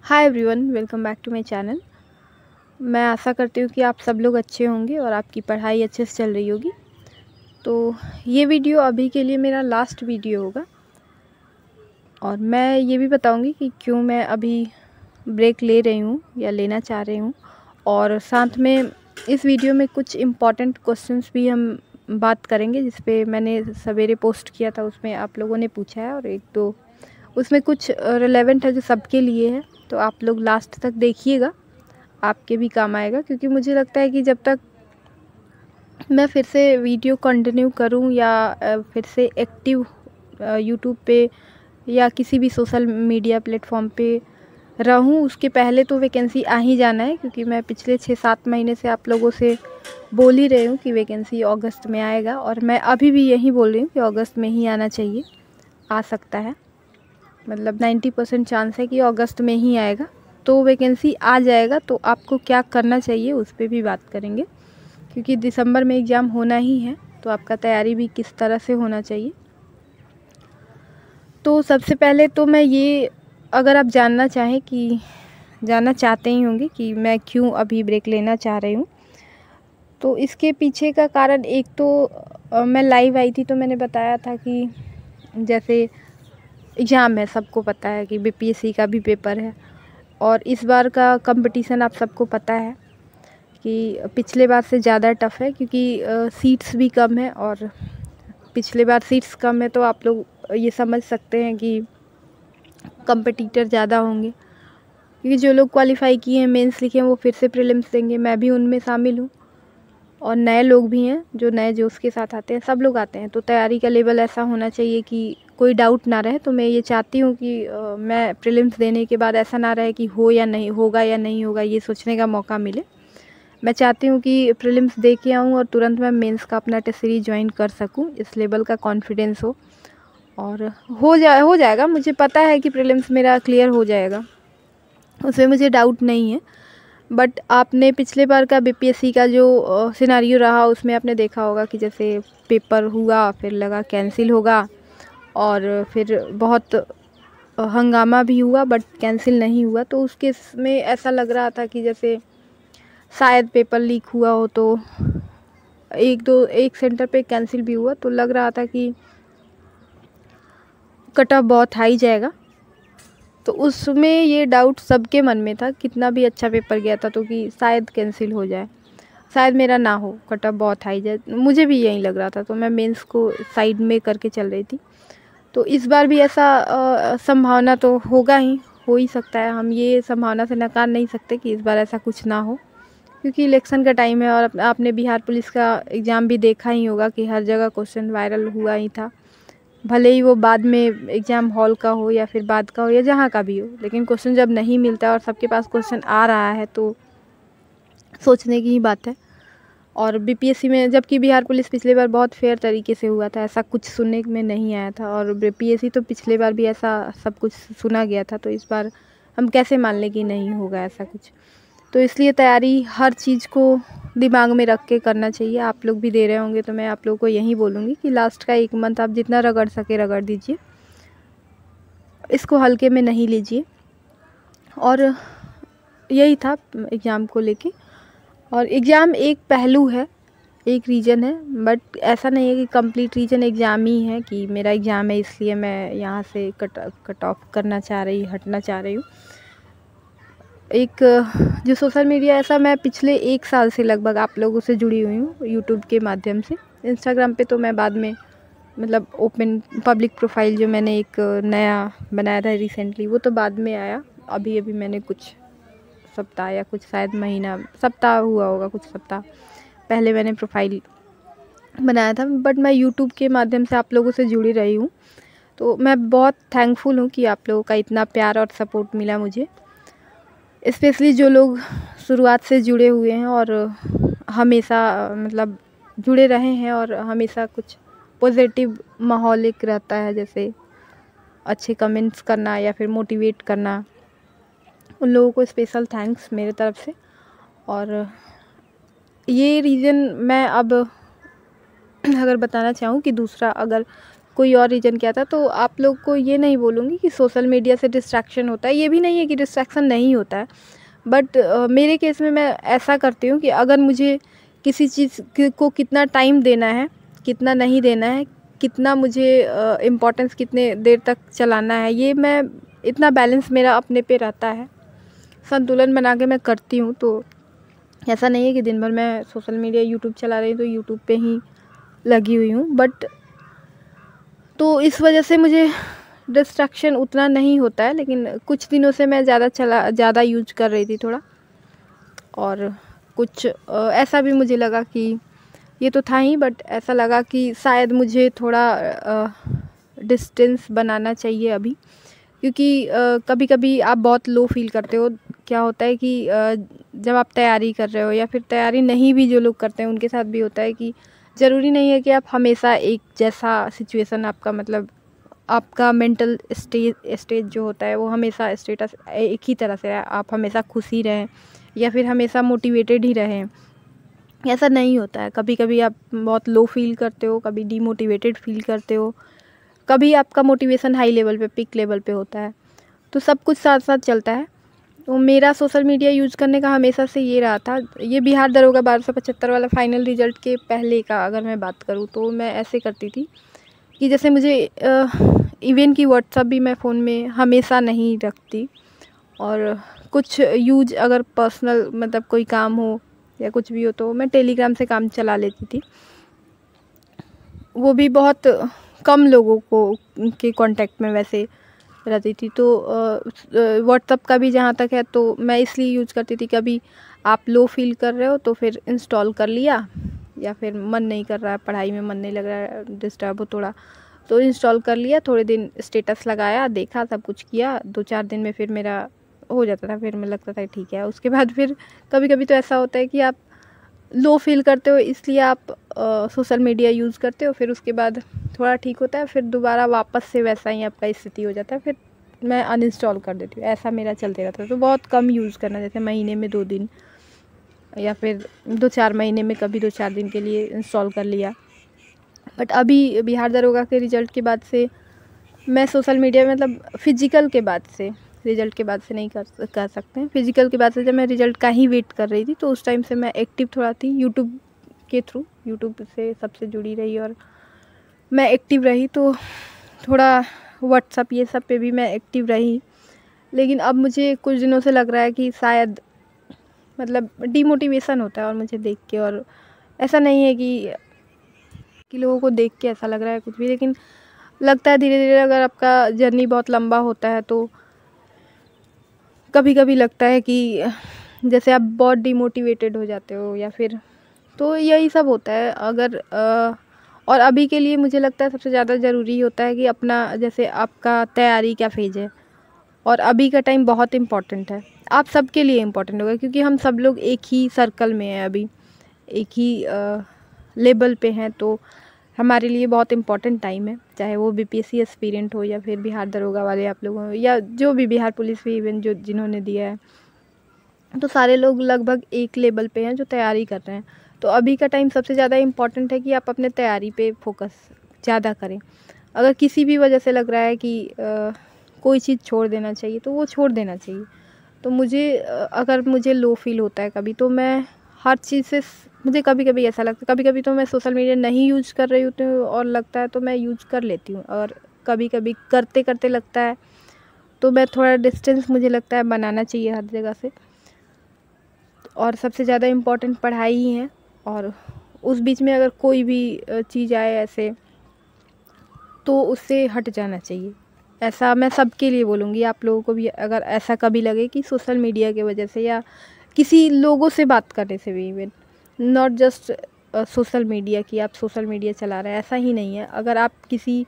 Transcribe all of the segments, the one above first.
Hi everyone, welcome back to my channel. मैं आशा करती हूँ कि आप सब लोग अच्छे होंगे और आपकी पढ़ाई अच्छे से चल रही होगी। तो ये वीडियो अभी के लिए मेरा लास्ट वीडियो होगा और मैं ये भी बताऊँगी कि क्यों मैं अभी ब्रेक ले रही हूँ या लेना चाह रही हूँ। और साथ में इस वीडियो में कुछ इम्पॉर्टेंट क्वेश्चंस भी हम बात करेंगे जिस पे मैंने सवेरे पोस्ट किया था, उसमें आप लोगों ने पूछा है और एक दो उसमें कुछ रिलेवेंट है जो सबके लिए है। तो आप लोग लास्ट तक देखिएगा, आपके भी काम आएगा, क्योंकि मुझे लगता है कि जब तक मैं फिर से वीडियो कंटिन्यू करूं या फिर से एक्टिव यूट्यूब पे या किसी भी सोशल मीडिया प्लेटफॉर्म पे रहूं, उसके पहले तो वैकेंसी आ ही जाना है। क्योंकि मैं पिछले 6-7 महीने से आप लोगों से बोल ही रही हूँ कि वैकेंसी अगस्त में आएगा और मैं अभी भी यही बोल रही हूँ कि अगस्त में ही आना चाहिए। आ सकता है, मतलब 90% चांस है कि अगस्त में ही आएगा। तो वैकेंसी आ जाएगा तो आपको क्या करना चाहिए उस पर भी बात करेंगे, क्योंकि दिसंबर में एग्ज़ाम होना ही है। तो आपका तैयारी भी किस तरह से होना चाहिए। तो सबसे पहले तो मैं ये, अगर आप जानना चाहते ही होंगे कि मैं क्यों अभी ब्रेक लेना चाह रही हूँ, तो इसके पीछे का कारण एक तो मैं लाइव आई थी तो मैंने बताया था कि जैसे एग्ज़ाम है, सबको पता है कि बीपीएससी का भी पेपर है और इस बार का कंपटीशन आप सबको पता है कि पिछले बार से ज़्यादा टफ़ है, क्योंकि सीट्स भी कम है। और पिछले बार सीट्स कम है तो आप लोग ये समझ सकते हैं कि कंपटीटर ज़्यादा होंगे, क्योंकि जो लोग क्वालिफाई किए हैं, मेंस लिखे हैं, वो फिर से प्रीलिम्स देंगे। मैं भी उनमें शामिल हूँ और नए लोग भी हैं जो नए जोश के साथ आते हैं, सब लोग आते हैं। तो तैयारी का लेवल ऐसा होना चाहिए कि कोई डाउट ना रहे। तो मैं ये चाहती हूँ कि मैं प्रीलिम्स देने के बाद ऐसा ना रहे कि हो या नहीं होगा या नहीं होगा, ये सोचने का मौका मिले। मैं चाहती हूँ कि प्रीलिम्स दे के आऊँ और तुरंत मैं मेंस का अपना टेस्ट सीरीज ज्वाइन कर सकूँ, इस लेवल का कॉन्फिडेंस हो। और हो जाएगा, मुझे पता है कि प्रीलिम्स मेरा क्लियर हो जाएगा, उसमें मुझे डाउट नहीं है। बट आपने पिछले बार का बीपीएससी का जो सिनेरियो रहा, उसमें आपने देखा होगा कि जैसे पेपर हुआ, फिर लगा कैंसिल होगा और फिर बहुत हंगामा भी हुआ, बट कैंसिल नहीं हुआ। तो उस केस में ऐसा लग रहा था कि जैसे शायद पेपर लीक हुआ हो। तो एक सेंटर पे कैंसिल भी हुआ, तो लग रहा था कि कट ऑफ बहुत हाई जाएगा। तो उसमें ये डाउट सबके मन में था, कितना भी अच्छा पेपर गया था, तो कि शायद कैंसिल हो जाए, शायद मेरा ना हो, कट ऑफ बहुत हाई जाए। मुझे भी यही लग रहा था, तो मैं मेंस को साइड में करके चल रही थी। तो इस बार भी ऐसा संभावना तो होगा ही, हो ही सकता है। हम ये संभावना से नकार नहीं सकते कि इस बार ऐसा कुछ ना हो, क्योंकि इलेक्शन का टाइम है। और आपने बिहार पुलिस का एग्ज़ाम भी देखा ही होगा कि हर जगह क्वेश्चन वायरल हुआ ही था, भले ही वो बाद में एग्ज़ाम हॉल का हो या फिर बाद का हो या जहाँ का भी हो। लेकिन क्वेश्चन जब नहीं मिलता और सबके पास क्वेश्चन आ रहा है तो सोचने की ही बात है। और बीपीएससी में, जबकि बिहार पुलिस पिछले बार बहुत फेयर तरीके से हुआ था, ऐसा कुछ सुनने में नहीं आया था। और बीपीएससी तो पिछले बार भी ऐसा सब कुछ सुना गया था, तो इस बार हम कैसे मान लें कि नहीं होगा ऐसा कुछ। तो इसलिए तैयारी हर चीज़ को दिमाग में रख के करना चाहिए। आप लोग भी दे रहे होंगे तो मैं आप लोगों को यही बोलूँगी कि लास्ट का 1 मंथ आप जितना रगड़ सके रगड़ दीजिए, इसको हल्के में नहीं लीजिए। और यही था एग्ज़ाम को लेके। और एग्ज़ाम एक पहलू है, एक रीज़न है, बट ऐसा नहीं है कि कंप्लीट रीज़न एग्ज़ाम ही है कि मेरा एग्ज़ाम है इसलिए मैं यहाँ से कट ऑफ करना चाह रही, हटना चाह रही हूँ। एक जो सोशल मीडिया, ऐसा मैं पिछले 1 साल से लगभग आप लोगों से जुड़ी हुई हूँ यूट्यूब के माध्यम से। इंस्टाग्राम पे तो मैं बाद में, मतलब ओपन पब्लिक प्रोफाइल जो मैंने एक नया बनाया था रिसेंटली, वो तो बाद में आया। अभी मैंने कुछ सप्ताह या कुछ शायद महीना, सप्ताह हुआ होगा, कुछ सप्ताह पहले मैंने प्रोफाइल बनाया था। बट मैं यूट्यूब के माध्यम से आप लोगों से जुड़ी रही हूँ, तो मैं बहुत थैंकफुल हूँ कि आप लोगों का इतना प्यार और सपोर्ट मिला मुझे। स्पेशली जो लोग शुरुआत से जुड़े हुए हैं और हमेशा मतलब जुड़े रहे हैं और हमेशा कुछ पॉजिटिव माहौल एक रहता है, जैसे अच्छे कमेंट्स करना या फिर मोटिवेट करना, उन लोगों को स्पेशल थैंक्स मेरे तरफ से। और ये रीज़न मैं अब अगर बताना चाहूँ कि दूसरा, अगर कोई और रीज़न क्या था। तो आप लोग को ये नहीं बोलूँगी कि सोशल मीडिया से डिस्ट्रैक्शन होता है, ये भी नहीं है कि डिस्ट्रैक्शन नहीं होता है, बट मेरे केस में मैं ऐसा करती हूँ कि अगर मुझे किसी चीज़ को कितना टाइम देना है, कितना नहीं देना है, कितना मुझे इम्पोर्टेंस कितने देर तक चलाना है, ये मैं इतना बैलेंस मेरा अपने पे रहता है, संतुलन बना के मैं करती हूँ। तो ऐसा नहीं है कि दिन भर मैं सोशल मीडिया यूट्यूब चला रही हूँ तो यूट्यूब पे ही लगी हुई हूँ, बट तो इस वजह से मुझे डिस्ट्रैक्शन उतना नहीं होता है। लेकिन कुछ दिनों से मैं ज़्यादा यूज कर रही थी थोड़ा, और कुछ ऐसा भी मुझे लगा कि ये तो था ही, बट ऐसा लगा कि शायद मुझे थोड़ा डिस्टेंस बनाना चाहिए अभी, क्योंकि कभी कभी आप बहुत लो फील करते हो। क्या होता है कि जब आप तैयारी कर रहे हो या फिर तैयारी नहीं भी जो लोग करते हैं उनके साथ भी होता है कि ज़रूरी नहीं है कि आप हमेशा एक जैसा सिचुएशन, आपका मतलब आपका मेंटल स्टेज जो होता है वो हमेशा स्टेटस एक ही तरह से आप हमेशा खुश ही रहें या फिर हमेशा मोटिवेटेड ही रहें, ऐसा नहीं होता है। कभी कभी आप बहुत लो फील करते हो, कभी डीमोटिवेटेड फील करते हो, कभी आपका मोटिवेशन हाई लेवल पे, पीक लेवल पे होता है। तो सब कुछ साथ साथ चलता है। तो मेरा सोशल मीडिया यूज़ करने का हमेशा से ये रहा था। ये बिहार दरोगा 1275 वाला फाइनल रिज़ल्ट के पहले का अगर मैं बात करूँ तो मैं ऐसे करती थी कि जैसे मुझे इवन की व्हाट्सअप भी मैं फ़ोन में हमेशा नहीं रखती, और कुछ यूज अगर पर्सनल मतलब कोई काम हो या कुछ भी हो तो मैं टेलीग्राम से काम चला लेती थी। वो भी बहुत कम लोगों को के कांटेक्ट में वैसे रहती थी। तो व्हाट्सअप का भी जहाँ तक है तो मैं इसलिए यूज़ करती थी, कभी आप लो फील कर रहे हो तो फिर इंस्टॉल कर लिया, या फिर मन नहीं कर रहा है, पढ़ाई में मन नहीं लग रहा है, डिस्टर्ब हो थोड़ा, तो इंस्टॉल कर लिया, थोड़े दिन स्टेटस लगाया, देखा, सब कुछ किया, 2-4 दिन में फिर मेरा हो जाता था, फिर मैं लगता था ठीक है। उसके बाद फिर कभी कभी तो ऐसा होता है कि आप लो फील करते हो इसलिए आप सोशल मीडिया यूज़ करते हो, फिर उसके बाद थोड़ा ठीक होता है, फिर दोबारा वापस से वैसा ही आपका स्थिति हो जाता है, फिर मैं अनइंस्टॉल कर देती हूँ। ऐसा मेरा चलते रहता है। तो बहुत कम यूज़ करना, जैसे महीने में 2 दिन या फिर 2-4 महीने में कभी 2-4 दिन के लिए इंस्टॉल कर लिया। बट अभी बिहार दरोगा के रिज़ल्ट के बाद से मैं सोशल मीडिया मतलब फ़िज़िकल के बाद से, रिज़ल्ट के बाद से नहीं कर सकते हैं, फ़िज़िकल के बाद से जब मैं रिज़ल्ट का ही वेट कर रही थी तो उस टाइम से मैं एक्टिव थोड़ा थी यूट्यूब के थ्रू, यूट्यूब से सबसे जुड़ी रही और मैं एक्टिव रही। तो थोड़ा व्हाट्सअप ये सब पे भी मैं एक्टिव रही। लेकिन अब मुझे कुछ दिनों से लग रहा है कि शायद मतलब डीमोटिवेशन होता है और मुझे देख के, और ऐसा नहीं है कि लोगों को देख के ऐसा लग रहा है कुछ भी, लेकिन लगता है धीरे धीरे अगर आपका जर्नी बहुत लंबा होता है तो कभी कभी लगता है कि जैसे आप बहुत डिमोटिवेटेड हो जाते हो या फिर, तो यही सब होता है। अगर और अभी के लिए मुझे लगता है सबसे ज़्यादा ज़रूरी होता है कि अपना, जैसे आपका तैयारी क्या फेज है, और अभी का टाइम बहुत इम्पॉर्टेंट है, आप सबके लिए इम्पॉर्टेंट होगा, क्योंकि हम सब लोग एक ही सर्कल में हैं, अभी एक ही लेवल पे हैं। तो हमारे लिए बहुत इम्पॉर्टेंट टाइम है, चाहे वो बीपीएससी एस्पिरेंट हो या फिर बिहार दरोगा वाले आप लोग हो, या जो भी बिहार पुलिस भी इवन जो जिन्होंने दिया है, तो सारे लोग लगभग एक लेवल पे हैं जो तैयारी कर रहे हैं। तो अभी का टाइम सबसे ज़्यादा इम्पॉर्टेंट है कि आप अपने तैयारी पे फोकस ज़्यादा करें। अगर किसी भी वजह से लग रहा है कि कोई चीज़ छोड़ देना चाहिए तो वो छोड़ देना चाहिए। तो मुझे अगर मुझे लो फील होता है कभी, तो मैं हर चीज़ से मुझे कभी कभी ऐसा लगता है, कभी कभी तो मैं सोशल मीडिया नहीं यूज़ कर रही होती हूँ और लगता है तो मैं यूज़ कर लेती हूँ, और कभी कभी करते करते लगता है तो मैं थोड़ा डिस्टेंस मुझे लगता है बनाना चाहिए हर जगह से। और सबसे ज़्यादा इम्पोर्टेंट पढ़ाई ही है, और उस बीच में अगर कोई भी चीज़ आए ऐसे तो उससे हट जाना चाहिए। ऐसा मैं सबके लिए बोलूँगी, आप लोगों को भी अगर ऐसा कभी लगे कि सोशल मीडिया की वजह से या किसी लोगों से बात करने से भी, even not just social media की आप सोशल मीडिया चला रहे हैं, ऐसा ही नहीं है। अगर आप किसी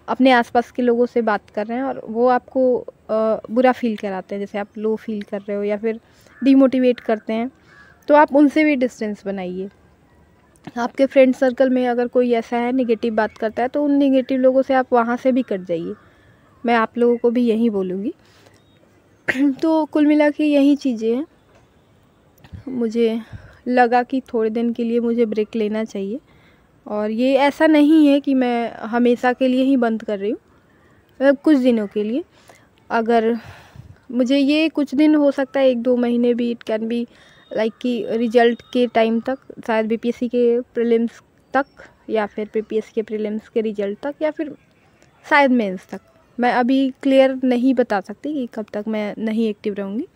अपने आसपास के लोगों से बात कर रहे हैं और वो आपको बुरा फील कराते हैं, जैसे आप लो फील कर रहे हो या फिर डिमोटिवेट करते हैं, तो आप उनसे भी डिस्टेंस बनाइए। आपके फ्रेंड सर्कल में अगर कोई ऐसा है नेगेटिव बात करता है तो उन नेगेटिव लोगों से आप वहाँ से भी कट जाइए। मैं आप लोगों को भी यही बोलूँगी। तो कुल मिला के यही चीज़ें हैं। मुझे लगा कि थोड़े दिन के लिए मुझे ब्रेक लेना चाहिए, और ये ऐसा नहीं है कि मैं हमेशा के लिए ही बंद कर रही हूँ, मतलब कुछ दिनों के लिए। अगर मुझे ये कुछ दिन हो सकता है, 1-2 महीने भी, इट कैन बी लाइक कि रिजल्ट के टाइम तक, शायद बीपीएससी के प्रीलिम्स तक, या फिर बीपीएससी के प्रीलिम्स के रिजल्ट तक, या फिर शायद मेंस तक। मैं अभी क्लियर नहीं बता सकती कि कब तक मैं नहीं एक्टिव रहूँगी।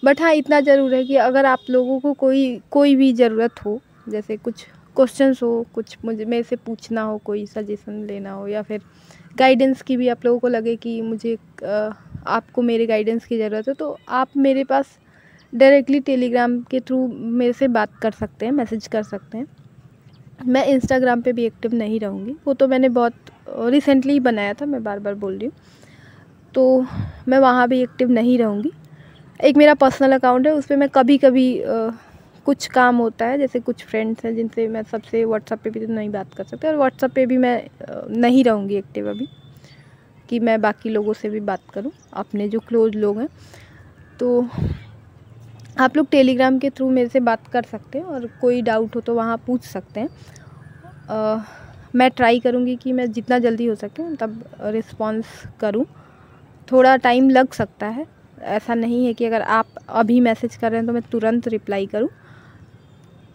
बट हाँ, इतना ज़रूर है कि अगर आप लोगों को कोई भी ज़रूरत हो, जैसे कुछ क्वेश्चंस हो, कुछ मुझे मेरे से पूछना हो, कोई सजेशन लेना हो, या फिर गाइडेंस की भी आप लोगों को लगे कि मुझे आपको मेरे गाइडेंस की ज़रूरत है, तो आप मेरे पास डायरेक्टली टेलीग्राम के थ्रू मेरे से बात कर सकते हैं, मैसेज कर सकते हैं। मैं इंस्टाग्राम पे भी एक्टिव नहीं रहूँगी, वो तो मैंने बहुत रिसेंटली ही बनाया था, मैं बार बार बोल रही हूँ, तो मैं वहाँ भी एक्टिव नहीं रहूँगी। एक मेरा पर्सनल अकाउंट है, उस पर मैं कभी कभी कुछ काम होता है, जैसे कुछ फ्रेंड्स हैं जिनसे मैं सबसे व्हाट्सएप पे भी तो नहीं बात कर सकते, और व्हाट्सएप पे भी मैं नहीं रहूँगी एक्टिव अभी, कि मैं बाकी लोगों से भी बात करूँ, अपने जो क्लोज लोग हैं। तो आप लोग टेलीग्राम के थ्रू मेरे से बात कर सकते हैं, और कोई डाउट हो तो वहाँ पूछ सकते हैं। मैं ट्राई करूँगी कि मैं जितना जल्दी हो सके तब रिस्पॉन्स करूँ। थोड़ा टाइम लग सकता है, ऐसा नहीं है कि अगर आप अभी मैसेज कर रहे हैं तो मैं तुरंत रिप्लाई करूं,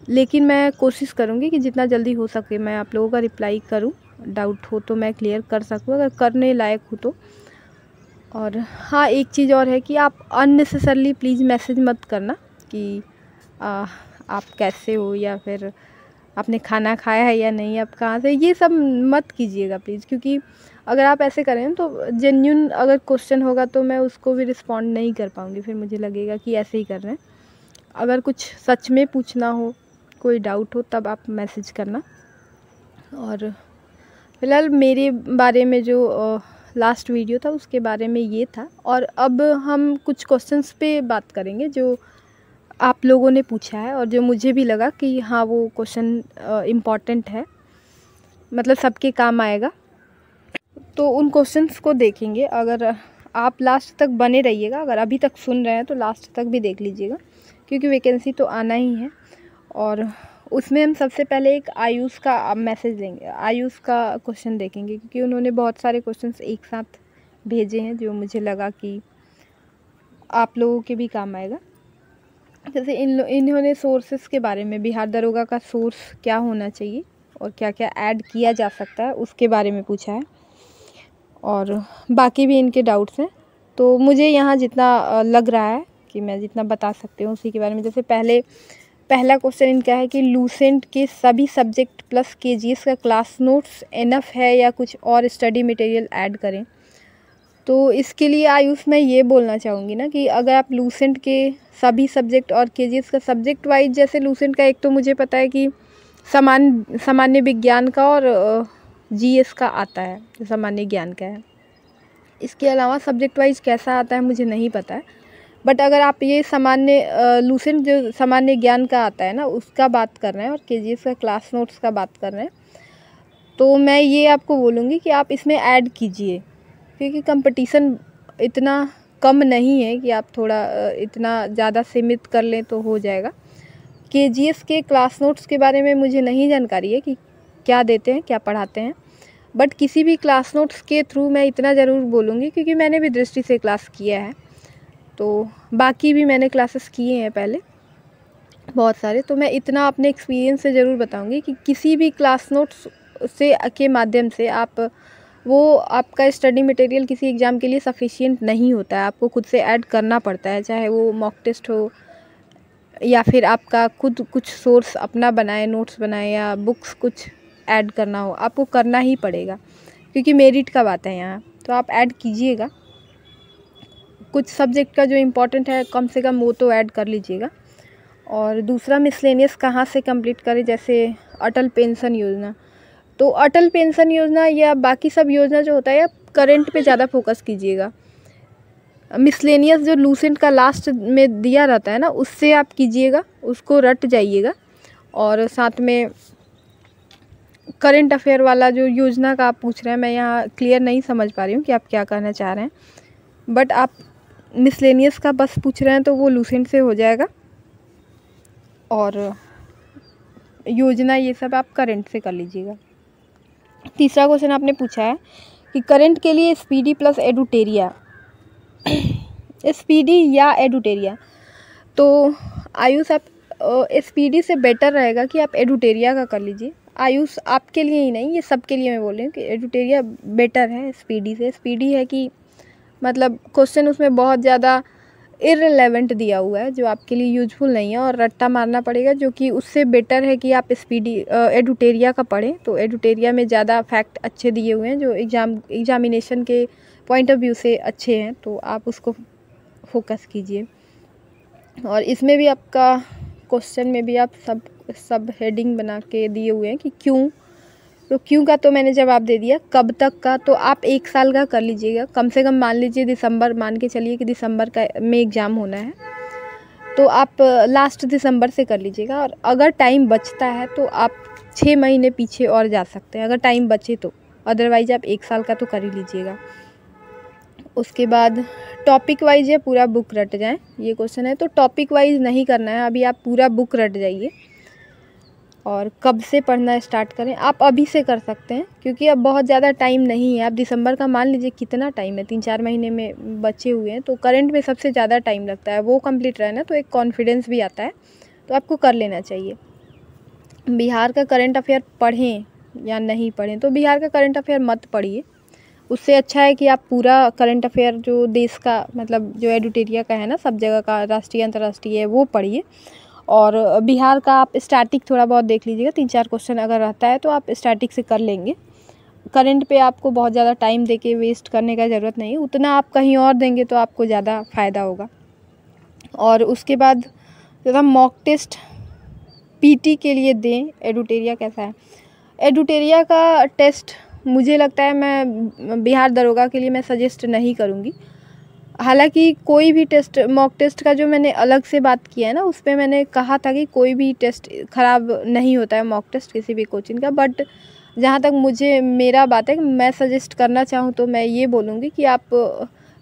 लेकिन मैं कोशिश करूंगी कि जितना जल्दी हो सके मैं आप लोगों का रिप्लाई करूं, डाउट हो तो मैं क्लियर कर सकूं अगर करने लायक हो तो। और हाँ, एक चीज़ और है कि आप अननेसेसरली प्लीज़ मैसेज मत करना कि आप कैसे हो, या फिर आपने खाना खाया है या नहीं, आप कहाँ से, ये सब मत कीजिएगा प्लीज़, क्योंकि अगर आप ऐसे करें तो जेन्युइन अगर क्वेश्चन होगा तो मैं उसको भी रिस्पॉन्ड नहीं कर पाऊँगी, फिर मुझे लगेगा कि ऐसे ही कर रहे हैं। अगर कुछ सच में पूछना हो, कोई डाउट हो, तब आप मैसेज करना। और फिलहाल मेरे बारे में जो लास्ट वीडियो था उसके बारे में ये था, और अब हम कुछ क्वेश्चंस पे बात करेंगे जो आप लोगों ने पूछा है, और जो मुझे भी लगा कि हाँ वो क्वेश्चन इम्पॉर्टेंट है, मतलब सबके काम आएगा, तो उन क्वेश्चंस को देखेंगे। अगर आप लास्ट तक बने रहिएगा, अगर अभी तक सुन रहे हैं तो लास्ट तक भी देख लीजिएगा, क्योंकि वैकेंसी तो आना ही है। और उसमें हम सबसे पहले एक आयुष का मैसेज लेंगे, आयुष का क्वेश्चन देखेंगे, क्योंकि उन्होंने बहुत सारे क्वेश्चंस एक साथ भेजे हैं जो मुझे लगा कि आप लोगों के भी काम आएगा। जैसे इन्होंने सोर्सेस के बारे में, बिहार दरोगा का सोर्स क्या होना चाहिए और क्या क्या ऐड किया जा सकता है उसके बारे में पूछा है, और बाकी भी इनके डाउट्स हैं। तो मुझे यहाँ जितना लग रहा है कि मैं जितना बता सकती हूँ उसी के बारे में। जैसे पहला क्वेश्चन इनका है कि लूसेंट के सभी सब्जेक्ट प्लस केजीएस का क्लास नोट्स इनफ है या कुछ और स्टडी मटेरियल ऐड करें। तो इसके लिए आयुष मैं ये बोलना चाहूँगी ना कि अगर आप लूसेंट के सभी सब्जेक्ट और केजीएस का सब्जेक्ट वाइज, जैसे लूसेंट का एक तो मुझे पता है कि सामान्य विज्ञान का और जीएस का आता है, जो सामान्य ज्ञान का है। इसके अलावा सब्जेक्ट वाइज कैसा आता है मुझे नहीं पता है, बट अगर आप ये लूसेंट जो सामान्य ज्ञान का आता है ना उसका बात कर रहे हैं, और केजीएस का क्लास नोट्स का बात कर रहे हैं, तो मैं ये आपको बोलूँगी कि आप इसमें ऐड कीजिए, क्योंकि कंपटीशन इतना कम नहीं है कि आप थोड़ा इतना ज़्यादा सीमित कर लें तो हो जाएगा। केजीएस के क्लास नोट्स के बारे में मुझे नहीं जानकारी है कि क्या देते हैं, क्या पढ़ाते हैं, बट किसी भी क्लास नोट्स के थ्रू मैं इतना ज़रूर बोलूँगी, क्योंकि मैंने भी दृष्टि से क्लास किया है, तो बाकी भी मैंने क्लासेस किए हैं पहले बहुत सारे, तो मैं इतना अपने एक्सपीरियंस से ज़रूर बताऊँगी कि किसी भी क्लास नोट्स से के माध्यम से आपका स्टडी मटेरियल किसी एग्ज़ाम के लिए सफिशिएंट नहीं होता है, आपको खुद से ऐड करना पड़ता है, चाहे वो मॉक टेस्ट हो या फिर आपका खुद कुछ सोर्स अपना बनाए, नोट्स बनाए, या बुक्स कुछ ऐड करना हो, आपको करना ही पड़ेगा, क्योंकि मेरिट का बात है यहाँ। तो आप ऐड कीजिएगा, कुछ सब्जेक्ट का जो इम्पोर्टेंट है कम से कम वो तो ऐड कर लीजिएगा। और दूसरा, मिसलेनियस कहाँ से कंप्लीट करें, जैसे अटल पेंशन योजना, तो अटल पेंशन योजना या बाकी सब योजना जो होता है, आप करंट पे ज़्यादा फोकस कीजिएगा। मिसलेनियस जो लूसेंट का लास्ट में दिया रहता है ना, उससे आप कीजिएगा, उसको रट जाइएगा। और साथ में करंट अफेयर वाला जो योजना का आप पूछ रहे हैं, मैं यहाँ क्लियर नहीं समझ पा रही हूँ कि आप क्या कहना चाह रहे हैं, बट आप मिसलेनियस का बस पूछ रहे हैं तो वो लूसेंट से हो जाएगा। और योजना ये सब आप करंट से कर लीजिएगा। तीसरा क्वेश्चन आपने पूछा है कि करंट के लिए स्पीडी प्लस एडुटेरिया, स्पीडी या एडुटेरिया। तो आयुष आप स्पीडी से बेटर रहेगा कि आप एडुटेरिया का कर लीजिए। आयुष आपके लिए ही नहीं, ये सबके लिए मैं बोल रही हूँ कि एडुटेरिया बेटर है स्पीडी से। स्पीडी है कि मतलब क्वेश्चन उसमें बहुत ज़्यादा इररिलेवेंट दिया हुआ है जो आपके लिए यूजफुल नहीं है और रट्टा मारना पड़ेगा, जो कि उससे बेटर है कि आप स्पीडी एडुटेरिया का पढ़ें। तो एडुटेरिया में ज़्यादा फैक्ट अच्छे दिए हुए हैं जो एग्जामिनेशन के पॉइंट ऑफ व्यू से अच्छे हैं, तो आप उसको फोकस कीजिए। और इसमें भी आपका क्वेश्चन में भी आप सब हेडिंग बना के दिए हुए हैं कि क्यों, तो क्यों का तो मैंने जवाब दे दिया। कब तक का, तो आप 1 साल का कर लीजिएगा, कम से कम मान लीजिए दिसंबर, मान के चलिए कि दिसंबर का में एग्ज़ाम होना है, तो आप लास्ट दिसंबर से कर लीजिएगा। और अगर टाइम बचता है तो आप 6 महीने पीछे और जा सकते हैं अगर टाइम बचे तो, अदरवाइज़ आप 1 साल का तो कर ही लीजिएगा। उसके बाद टॉपिक वाइज है पूरा बुक रट जाएँ, ये क्वेश्चन है। तो टॉपिक वाइज नहीं करना है, अभी आप पूरा बुक रट जाइए। और कब से पढ़ना स्टार्ट करें, आप अभी से कर सकते हैं क्योंकि अब बहुत ज़्यादा टाइम नहीं है। आप दिसंबर का मान लीजिए कितना टाइम है, 3-4 महीने में बचे हुए हैं, तो करंट में सबसे ज़्यादा टाइम लगता है, वो कंप्लीट रहना तो एक कॉन्फिडेंस भी आता है, तो आपको कर लेना चाहिए। बिहार का करंट अफेयर पढ़ें या नहीं पढ़ें, तो बिहार का करंट अफेयर मत पढ़िए, उससे अच्छा है कि आप पूरा करंट अफेयर जो देश का मतलब जो एडुटेरिया का है ना, सब जगह का, राष्ट्रीय अंतर्राष्ट्रीय है, वो पढ़िए। और बिहार का आप स्टैटिक थोड़ा बहुत देख लीजिएगा, 3-4 क्वेश्चन अगर रहता है तो आप स्टैटिक से कर लेंगे। करंट पे आपको बहुत ज़्यादा टाइम देके वेस्ट करने का ज़रूरत नहीं है, उतना आप कहीं और देंगे तो आपको ज़्यादा फ़ायदा होगा। और उसके बाद ज़रा मॉक टेस्ट पीटी के लिए दें। एडुटेरिया कैसा है, एडुटेरिया का टेस्ट मुझे लगता है मैं बिहार दरोगा के लिए मैं सजेस्ट नहीं करूँगी। हालांकि कोई भी टेस्ट, मॉक टेस्ट का जो मैंने अलग से बात किया है ना, उस पर मैंने कहा था कि कोई भी टेस्ट ख़राब नहीं होता है, मॉक टेस्ट किसी भी कोचिंग का। बट जहाँ तक मुझे मेरा बात है कि मैं सजेस्ट करना चाहूँ तो मैं ये बोलूँगी कि आप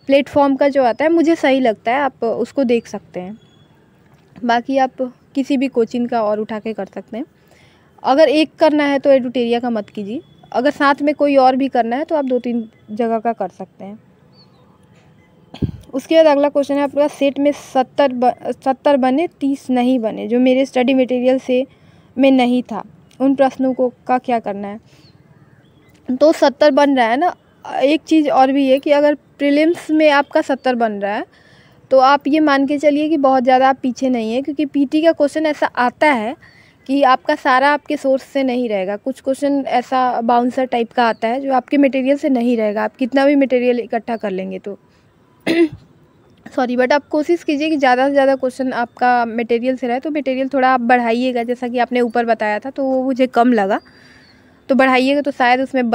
प्लेटफॉर्म का जो आता है मुझे सही लगता है, आप उसको देख सकते हैं। बाकी आप किसी भी कोचिंग का और उठा के कर सकते हैं। अगर एक करना है तो एडुटेरिया का मत कीजिए, अगर साथ में कोई और भी करना है तो आप 2-3 जगह का कर सकते हैं। उसके बाद अगला क्वेश्चन है आपका, सेट में 70 बने 30 नहीं बने, जो मेरे स्टडी मटेरियल से में नहीं था, उन प्रश्नों को का क्या करना है। तो 70 बन रहा है ना, एक चीज़ और भी है कि अगर प्रीलिम्स में आपका 70 बन रहा है तो आप ये मान के चलिए कि बहुत ज़्यादा आप पीछे नहीं है, क्योंकि पीटी का क्वेश्चन ऐसा आता है कि आपका सारा आपके सोर्स से नहीं रहेगा। कुछ क्वेश्चन ऐसा बाउंसर टाइप का आता है जो आपके मटेरियल से नहीं रहेगा, आप कितना भी मटेरियल इकट्ठा कर लेंगे तो सॉरी, बट आप कोशिश कीजिए कि ज़्यादा से ज़्यादा क्वेश्चन आपका मटेरियल से रहे। तो मटेरियल थोड़ा आप बढ़ाइएगा, जैसा कि आपने ऊपर बताया था तो वो मुझे कम लगा, तो बढ़ाइएगा तो शायद उसमें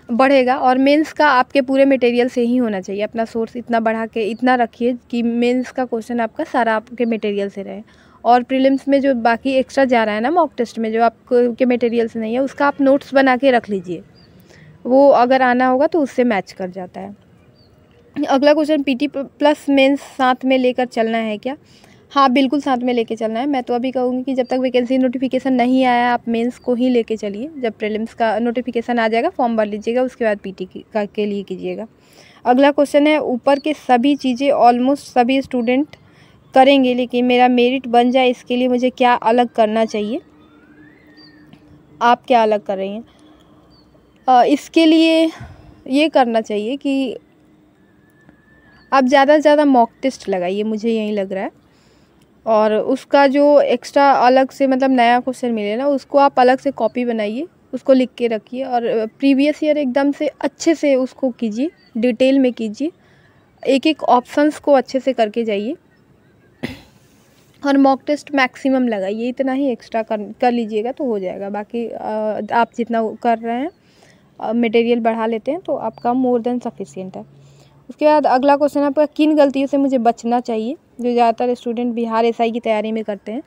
बढ़ेगा। और मेंस का आपके पूरे मटेरियल से ही होना चाहिए, अपना सोर्स इतना बढ़ा के इतना रखिए कि मेंस का क्वेश्चन आपका सारा आपके मटेरियल से रहे। और प्रीलिम्स में जो बाकी एक्स्ट्रा जा रहा है ना मॉक टेस्ट में, जो आपके मटेरियल से नहीं है, उसका आप नोट्स बना के रख लीजिए, वो अगर आना होगा तो उससे मैच कर जाता है। अगला क्वेश्चन, पीटी प्लस मेंस साथ में लेकर चलना है क्या? हाँ, बिल्कुल साथ में लेके चलना है। मैं तो अभी कहूँगी कि जब तक वैकेंसी नोटिफिकेशन नहीं आया आप मेंस को ही लेके चलिए। जब प्रीलिम्स का नोटिफिकेशन आ जाएगा फॉर्म भर लीजिएगा, उसके बाद पीटी के लिए कीजिएगा। अगला क्वेश्चन है, ऊपर के सभी चीज़ें ऑलमोस्ट सभी स्टूडेंट करेंगे, लेकिन मेरा मेरिट बन जाए, इसके लिए मुझे क्या अलग करना चाहिए? आप क्या अलग कर रही हैं? इसके लिए ये करना चाहिए कि आप ज़्यादा से ज़्यादा मॉक टेस्ट लगाइए, मुझे यही लग रहा है। और उसका जो एक्स्ट्रा अलग से मतलब नया क्वेश्चन मिले ना, उसको आप अलग से कॉपी बनाइए, उसको लिख के रखिए। और प्रीवियस ईयर एकदम से अच्छे से उसको कीजिए, डिटेल में कीजिए, एक एक ऑप्शंस को अच्छे से करके जाइए। और मॉक टेस्ट मैक्सिमम लगाइए, इतना ही एक्स्ट्रा कर लीजिएगा तो हो जाएगा। बाकी आप जितना कर रहे हैं मटेरियल बढ़ा लेते हैं तो आपका मोर देन सफिशिएंट है। उसके बाद अगला क्वेश्चन आपका, किन गलतियों से मुझे बचना चाहिए, जो ज़्यादातर स्टूडेंट बिहार एसआई की तैयारी में करते हैं।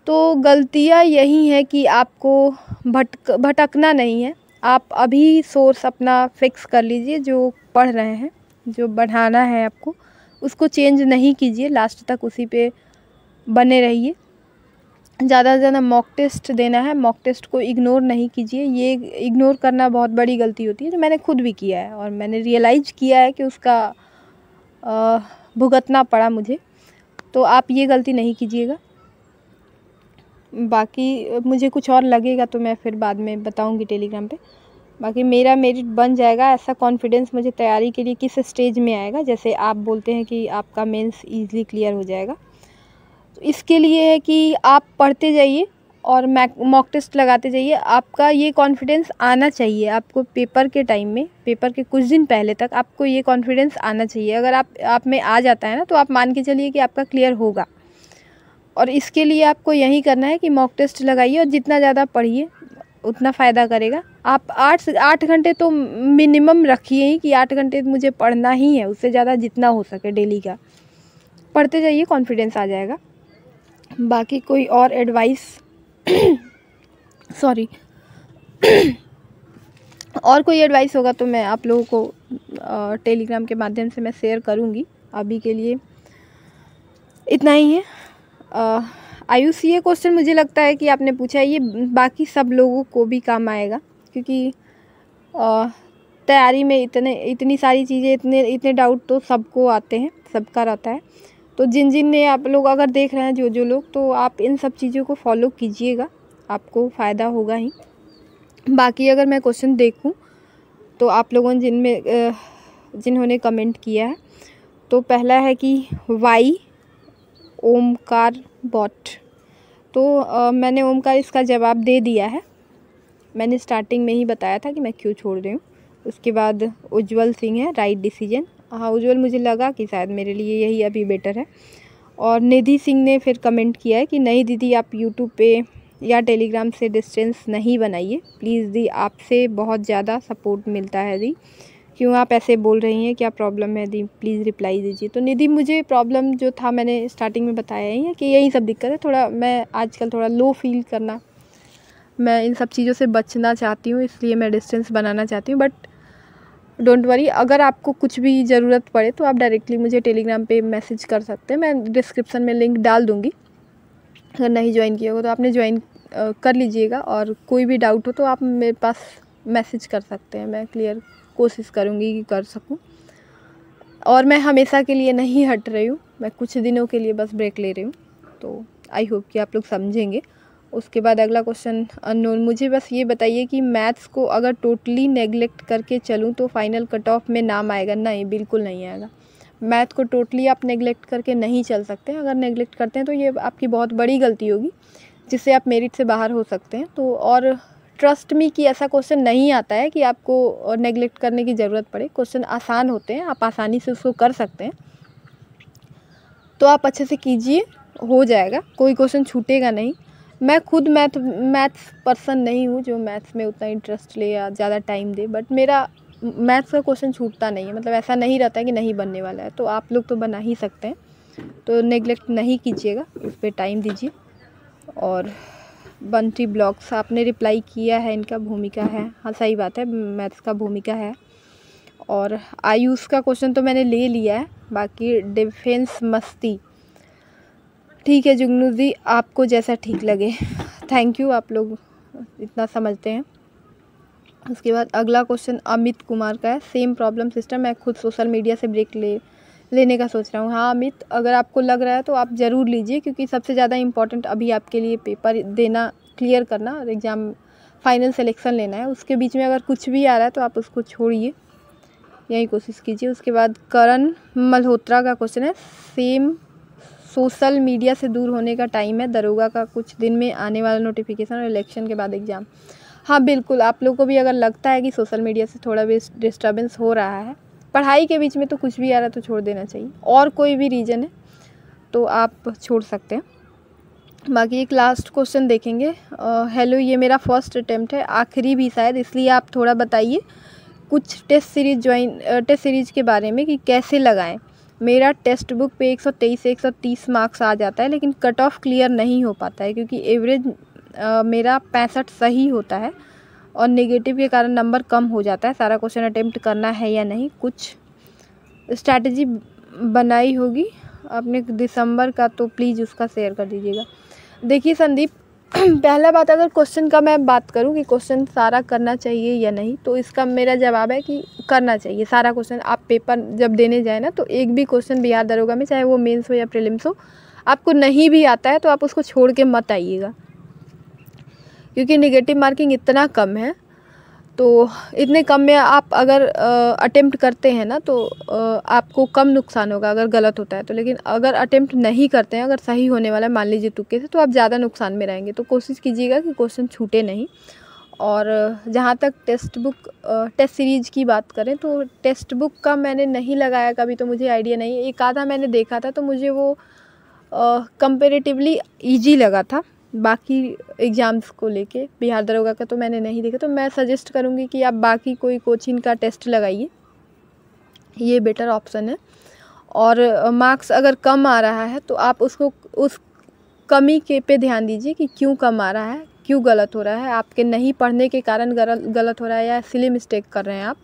तो गलतियाँ यही हैं कि आपको भटकना नहीं है, आप अभी सोर्स अपना फिक्स कर लीजिए, जो पढ़ रहे हैं, जो बढ़ाना है आपको उसको चेंज नहीं कीजिए, लास्ट तक उसी पे बने रहिए। ज़्यादा से ज़्यादा मॉक टेस्ट देना है, मॉक टेस्ट को इग्नोर नहीं कीजिए। ये इग्नोर करना बहुत बड़ी गलती होती है, जो मैंने खुद भी किया है और मैंने रियलाइज़ किया है कि उसका भुगतना पड़ा मुझे। तो आप ये गलती नहीं कीजिएगा। बाकी मुझे कुछ और लगेगा तो मैं फिर बाद में बताऊंगी टेलीग्राम पे। बाकी मेरा मेरिट बन जाएगा, ऐसा कॉन्फिडेंस मुझे तैयारी के लिए किस स्टेज में आएगा। जैसे आप बोलते हैं कि आपका मेंस ईज़िली क्लियर हो जाएगा, तो इसके लिए है कि आप पढ़ते जाइए और मॉक टेस्ट लगाते जाइए। आपका ये कॉन्फिडेंस आना चाहिए आपको पेपर के टाइम में, पेपर के कुछ दिन पहले तक आपको ये कॉन्फिडेंस आना चाहिए। अगर आप में आ जाता है ना, तो आप मान के चलिए कि आपका क्लियर होगा। और इसके लिए आपको यही करना है कि मॉक टेस्ट लगाइए और जितना ज़्यादा पढ़िए उतना फ़ायदा करेगा। आप 8 घंटे तो मिनिमम रखिए ही कि 8 घंटे मुझे पढ़ना ही है, उससे ज़्यादा जितना हो सके डेली का पढ़ते जाइए, कॉन्फिडेंस आ जाएगा। बाकी कोई और एडवाइस सॉरी और कोई एडवाइस होगा तो मैं आप लोगों को टेलीग्राम के माध्यम से मैं शेयर करूँगी। अभी के लिए इतना ही है। आयुष, ये क्वेश्चन मुझे लगता है कि आपने पूछा है, ये बाकी सब लोगों को भी काम आएगा, क्योंकि तैयारी में इतनी सारी चीज़ें, इतने डाउट तो सबको आते हैं, सबका रहता है। तो जिन ने आप लोग अगर देख रहे हैं, जो लोग, तो आप इन सब चीज़ों को फॉलो कीजिएगा, आपको फ़ायदा होगा ही। बाकी अगर मैं क्वेश्चन देखूं तो आप लोगों ने जिन्होंने कमेंट किया है, तो पहला है कि वाई ओमकार बॉट। तो मैंने ओमकार इसका जवाब दे दिया है, मैंने स्टार्टिंग में ही बताया था कि मैं क्यों छोड़ रही हूँ। उसके बाद उज्जवल सिंह है, राइट डिसीजन। हाँ उज्जवल, मुझे लगा कि शायद मेरे लिए यही अभी बेटर है। और निधि सिंह ने फिर कमेंट किया है कि नहीं दीदी, आप यूट्यूब पे या टेलीग्राम से डिस्टेंस नहीं बनाइए प्लीज़ दी, आपसे बहुत ज़्यादा सपोर्ट मिलता है दी, क्यों आप ऐसे बोल रही हैं, क्या प्रॉब्लम है दी, प्लीज़ रिप्लाई दीजिए। तो निधि, मुझे प्रॉब्लम जो था मैंने स्टार्टिंग में बताया ही है कि यही सब दिक्कत है। थोड़ा मैं आजकल थोड़ा लो फील करना, मैं इन सब चीज़ों से बचना चाहती हूँ, इसलिए मैं डिस्टेंस बनाना चाहती हूँ। बट डोंट वरी, अगर आपको कुछ भी ज़रूरत पड़े तो आप डायरेक्टली मुझे टेलीग्राम पे मैसेज कर सकते हैं, मैं डिस्क्रिप्शन में लिंक डाल दूँगी। अगर नहीं ज्वाइन किया होगा तो आपने ज्वाइन कर लीजिएगा, और कोई भी डाउट हो तो आप मेरे पास मैसेज कर सकते हैं, मैं क्लियर कोशिश करूँगी कि कर सकूँ। और मैं हमेशा के लिए नहीं हट रही हूँ, मैं कुछ दिनों के लिए बस ब्रेक ले रही हूँ। तो आई होप कि आप लोग समझेंगे। उसके बाद अगला क्वेश्चन अननोन, मुझे बस ये बताइए कि मैथ्स को अगर टोटली नेगलेक्ट करके चलूँ तो फाइनल कट ऑफ में नाम आएगा? नहीं, बिल्कुल नहीं आएगा। मैथ को टोटली आप नेगलेक्ट करके नहीं चल सकते हैं। अगर नेगलेक्ट करते हैं तो ये आपकी बहुत बड़ी गलती होगी, जिससे आप मेरिट से बाहर हो सकते हैं। तो और ट्रस्ट मी कि ऐसा क्वेश्चन नहीं आता है कि आपको नेगलेक्ट करने की ज़रूरत पड़े। क्वेश्चन आसान होते हैं, आप आसानी से उसको कर सकते हैं, तो आप अच्छे से कीजिए, हो जाएगा, कोई क्वेश्चन छूटेगा नहीं। मैं खुद मैथ्स पर्सन नहीं हूँ जो मैथ्स में उतना इंटरेस्ट ले या ज़्यादा टाइम दे, बट मेरा मैथ्स का क्वेश्चन छूटता नहीं है, मतलब ऐसा नहीं रहता है कि नहीं बनने वाला है। तो आप लोग तो बना ही सकते हैं, तो नेगलेक्ट नहीं कीजिएगा, उस पर टाइम दीजिए। और बंटी ब्लॉग्स, आपने रिप्लाई किया है, इनका भूमिका है, हाँ सही बात है, मैथ्स का भूमिका है। और आयुष का क्वेश्चन तो मैंने ले लिया है। बाकी डिफेंस मस्ती, ठीक है जुगनू जी, आपको जैसा ठीक लगे। थैंक यू, आप लोग इतना समझते हैं। उसके बाद अगला क्वेश्चन अमित कुमार का है, सेम प्रॉब्लम सिस्टम, मैं खुद सोशल मीडिया से ब्रेक लेने का सोच रहा हूँ। हाँ अमित, अगर आपको लग रहा है तो आप ज़रूर लीजिए, क्योंकि सबसे ज़्यादा इम्पॉर्टेंट अभी आपके लिए पेपर देना, क्लियर करना और एग्ज़ाम फाइनल सिलेक्शन लेना है। उसके बीच में अगर कुछ भी आ रहा है तो आप उसको छोड़िए, यही कोशिश कीजिए। उसके बाद करण मल्होत्रा का क्वेश्चन है, सेम सोशल मीडिया से दूर होने का टाइम है, दरोगा का कुछ दिन में आने वाला नोटिफिकेशन और इलेक्शन के बाद एग्ज़ाम। हाँ बिल्कुल, आप लोग को भी अगर लगता है कि सोशल मीडिया से थोड़ा भी डिस्टर्बेंस हो रहा है, पढ़ाई के बीच में तो कुछ भी आ रहा है तो छोड़ देना चाहिए, और कोई भी रीज़न है तो आप छोड़ सकते हैं। बाकी एक लास्ट क्वेश्चन देखेंगे। हेलो, ये मेरा फर्स्ट अटैम्प्ट है, आखिरी भी शायद, इसलिए आप थोड़ा बताइए कुछ टेस्ट सीरीज़ के बारे में कि कैसे लगाएं। मेरा टेक्स्ट बुक पे 123 से 130 मार्क्स आ जाता है, लेकिन कट ऑफ क्लियर नहीं हो पाता है, क्योंकि एवरेज मेरा 65 सही होता है और नेगेटिव के कारण नंबर कम हो जाता है। सारा क्वेश्चन अटेम्प्ट करना है या नहीं, कुछ स्ट्रैटेजी बनाई होगी आपने दिसंबर का, तो प्लीज़ उसका शेयर कर दीजिएगा। देखिए संदीप, पहला बात, अगर क्वेश्चन का मैं बात करूं कि क्वेश्चन सारा करना चाहिए या नहीं, तो इसका मेरा जवाब है कि करना चाहिए सारा क्वेश्चन। आप पेपर जब देने जाए ना, तो एक भी क्वेश्चन बिहार दरोगा में, चाहे वो मेंस हो या प्रीलिम्स हो, आपको नहीं भी आता है तो आप उसको छोड़ के मत आइएगा, क्योंकि नेगेटिव मार्किंग इतना कम है। तो इतने कम में आप अगर अटेम्प्ट करते हैं ना, तो आपको कम नुकसान होगा अगर गलत होता है तो। लेकिन अगर अटेम्प्ट नहीं करते हैं, अगर सही होने वाला है मान लीजिए तुक्के से, तो आप ज़्यादा नुकसान में रहेंगे। तो कोशिश कीजिएगा कि क्वेश्चन छूटे नहीं। और जहाँ तक टेस्ट सीरीज़ की बात करें, तो टेक्स्ट बुक का मैंने नहीं लगाया कभी, तो मुझे आइडिया नहीं है। एक आधा मैंने देखा था, तो मुझे वो कंपेरेटिवली ईजी लगा था बाकी एग्ज़ाम्स को लेके। बिहार दरोगा का तो मैंने नहीं देखा, तो मैं सजेस्ट करूँगी कि आप बाकी कोई कोचिंग का टेस्ट लगाइए, ये बेटर ऑप्शन है। और मार्क्स अगर कम आ रहा है तो आप उसको उस कमी के पे ध्यान दीजिए कि क्यों कम आ रहा है, क्यों गलत हो रहा है, आपके नहीं पढ़ने के कारण गलत हो रहा है या सिली मिस्टेक कर रहे हैं आप।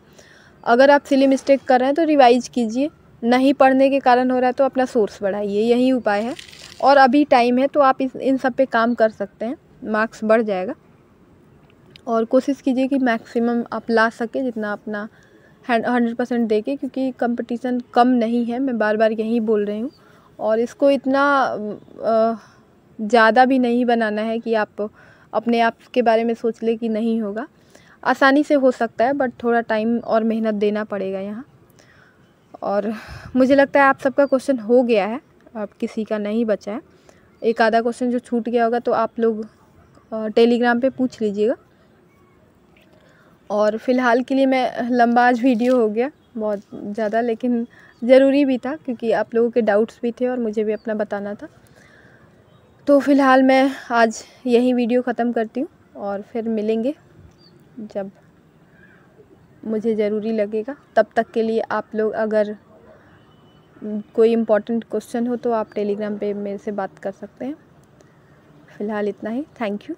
अगर आप सिली मिस्टेक कर रहे हैं तो रिवाइज कीजिए, नहीं पढ़ने के कारण हो रहा है तो अपना सोर्स बढ़ाइए, यही उपाय है। और अभी टाइम है तो आप इन सब पे काम कर सकते हैं, मार्क्स बढ़ जाएगा। और कोशिश कीजिए कि मैक्सिमम आप ला सके, जितना अपना 100% देके, क्योंकि कंपटीशन कम नहीं है, मैं बार बार यही बोल रही हूँ। और इसको इतना ज़्यादा भी नहीं बनाना है कि आप अपने आप के बारे में सोच ले कि नहीं होगा। आसानी से हो सकता है, बट थोड़ा टाइम और मेहनत देना पड़ेगा यहाँ। और मुझे लगता है आप सबका क्वेश्चन हो गया है, अब किसी का नहीं बचा है। एक आधा क्वेश्चन जो छूट गया होगा तो आप लोग टेलीग्राम पे पूछ लीजिएगा। और फ़िलहाल के लिए मैं लंबा आज वीडियो हो गया बहुत ज़्यादा, लेकिन ज़रूरी भी था क्योंकि आप लोगों के डाउट्स भी थे और मुझे भी अपना बताना था। तो फ़िलहाल मैं आज यही वीडियो ख़त्म करती हूँ और फिर मिलेंगे जब मुझे ज़रूरी लगेगा। तब तक के लिए आप लोग अगर कोई इम्पोर्टेंट क्वेश्चन हो तो आप टेलीग्राम पे मेरे से बात कर सकते हैं। फ़िलहाल इतना ही। Thank you.